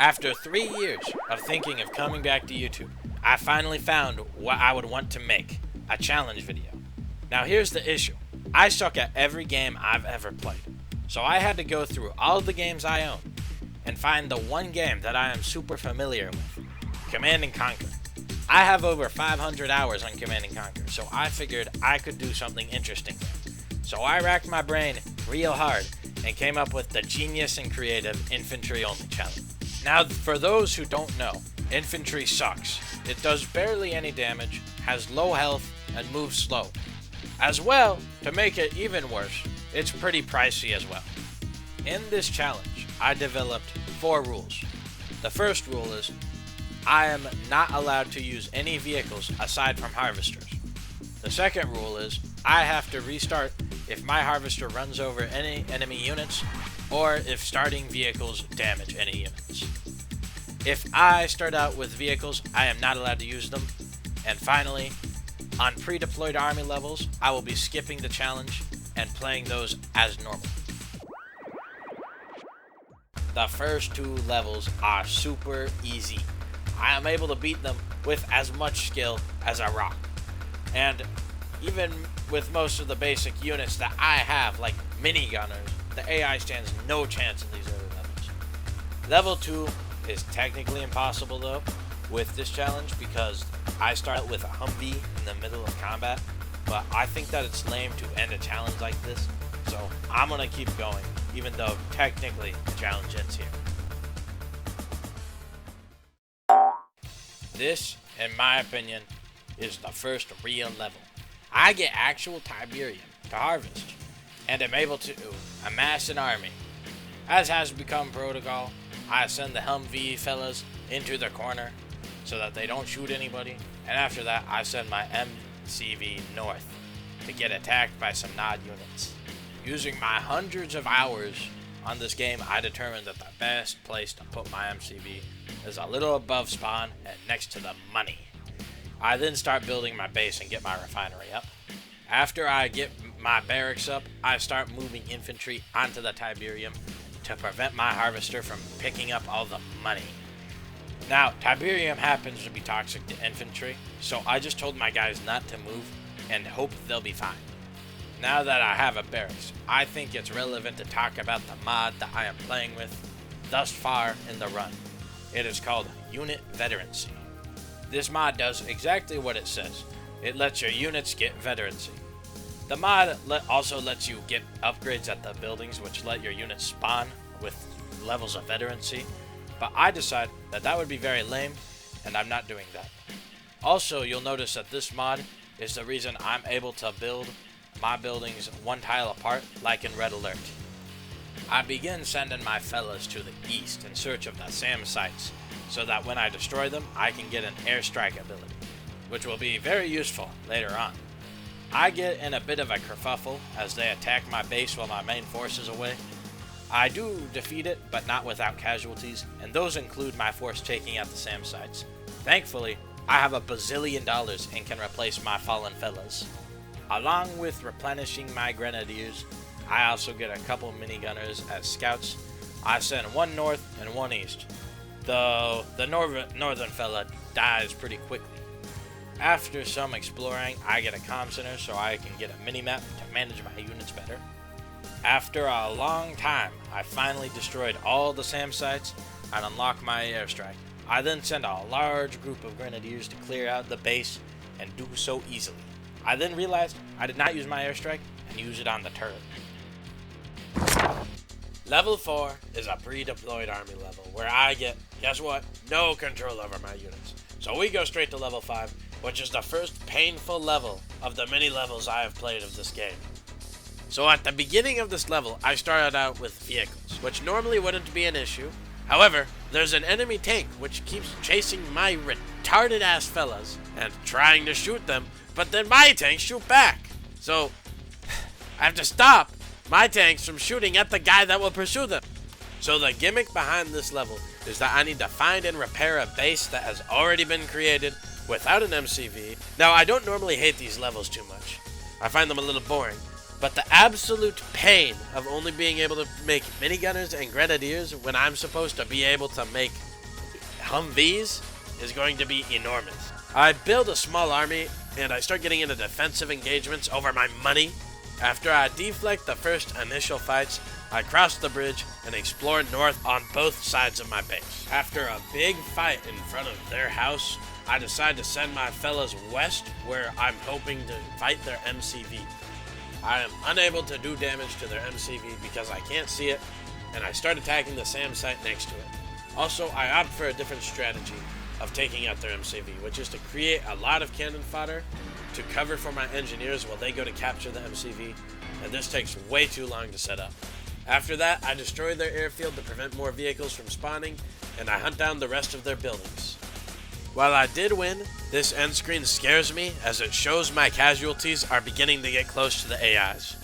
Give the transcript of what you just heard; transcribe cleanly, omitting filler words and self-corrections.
After 3 years of thinking of coming back to YouTube, I finally found what I would want to make, a challenge video. Now here's the issue. I suck at every game I've ever played. So I had to go through all the games I own and find the one game that I am super familiar with, Command & Conquer. I have over 500 hours on Command & Conquer, so I figured I could do something interesting there. So I racked my brain real hard and came up with the genius and creative Infantry only challenge. Now, for those who don't know, Infantry sucks. It does barely any damage, has low health, and moves slow. As well, to make it even worse, it's pretty pricey as well. In this challenge, I developed 4 rules. The first rule is, I am not allowed to use any vehicles aside from harvesters. The second rule is, I have to restart if my harvester runs over any enemy units, or if starting vehicles damage any units. If I start out with vehicles, I am not allowed to use them. And finally, on pre-deployed army levels, I will be skipping the challenge and playing those as normal. The first 2 levels are super easy. I am able to beat them with as much skill as a rock. And even with most of the basic units that I have, like minigunners, the AI stands no chance in these early levels. Level 2 is technically impossible though with this challenge because I start with a Humvee in the middle of combat, but I think that it's lame to end a challenge like this, so I'm gonna keep going, even though technically the challenge ends here. This, in my opinion, is the first real level. I get actual Tiberium to harvest, and am able to amass an army. As has become protocol, I send the Humvee fellas into the corner so that they don't shoot anybody, and after that I send my MCV north to get attacked by some NOD units. Using my hundreds of hours on this game, I determined that the best place to put my MCV is a little above spawn and next to the money. I then start building my base and get my refinery up. After I get my barracks up, I start moving infantry onto the Tiberium to prevent my harvester from picking up all the money. Now, Tiberium happens to be toxic to infantry, so I just told my guys not to move and hope they'll be fine. Now that I have a barracks, I think it's relevant to talk about the mod that I am playing with thus far in the run. It is called Unit Veterancy. This mod does exactly what it says. It lets your units get veterancy. The mod also lets you get upgrades at the buildings, which let your units spawn with levels of veterancy, but I decided that that would be very lame, and I'm not doing that. Also, you'll notice that this mod is the reason I'm able to build my buildings one tile apart, like in Red Alert. I begin sending my fellas to the east in search of the SAM sites, so that when I destroy them, I can get an airstrike ability, which will be very useful later on. I get in a bit of a kerfuffle as they attack my base while my main force is away. I do defeat it, but not without casualties, and those include my force taking out the SAM sites. Thankfully, I have $1 bazillion and can replace my fallen fellas. Along with replenishing my grenadiers, I also get a couple minigunners as scouts. I send 1 north and 1 east, though the northern fella dies pretty quickly. After some exploring, I get a comm center so I can get a mini-map to manage my units better. After a long time, I finally destroyed all the SAM sites and unlock my airstrike. I then send a large group of grenadiers to clear out the base and do so easily. I then realized I did not use my airstrike and use it on the turret. Level 4 is a pre-deployed army level where I get, guess what, no control over my units. So we go straight to level 5, which is the first painful level of the many levels I have played of this game. So at the beginning of this level, I started out with vehicles, which normally wouldn't be an issue. However, there's an enemy tank which keeps chasing my retarded ass fellas and trying to shoot them, but then my tanks shoot back. So I have to stop my tanks from shooting at the guy that will pursue them. So the gimmick behind this level is that I need to find and repair a base that has already been created without an MCV. Now, I don't normally hate these levels too much. I find them a little boring. But the absolute pain of only being able to make minigunners and grenadiers when I'm supposed to be able to make Humvees is going to be enormous. I build a small army, and I start getting into defensive engagements over my money. After I deflect the first initial fights, I cross the bridge and explore north on both sides of my base. After a big fight in front of their house, I decide to send my fellas west, where I'm hoping to fight their MCV. I am unable to do damage to their MCV because I can't see it, and I start attacking the SAM site next to it. Also, I opt for a different strategy of taking out their MCV, which is to create a lot of cannon fodder to cover for my engineers while they go to capture the MCV, and this takes way too long to set up. After that, I destroy their airfield to prevent more vehicles from spawning, and I hunt down the rest of their buildings. While I did win, this end screen scares me as it shows my casualties are beginning to get close to the AIs.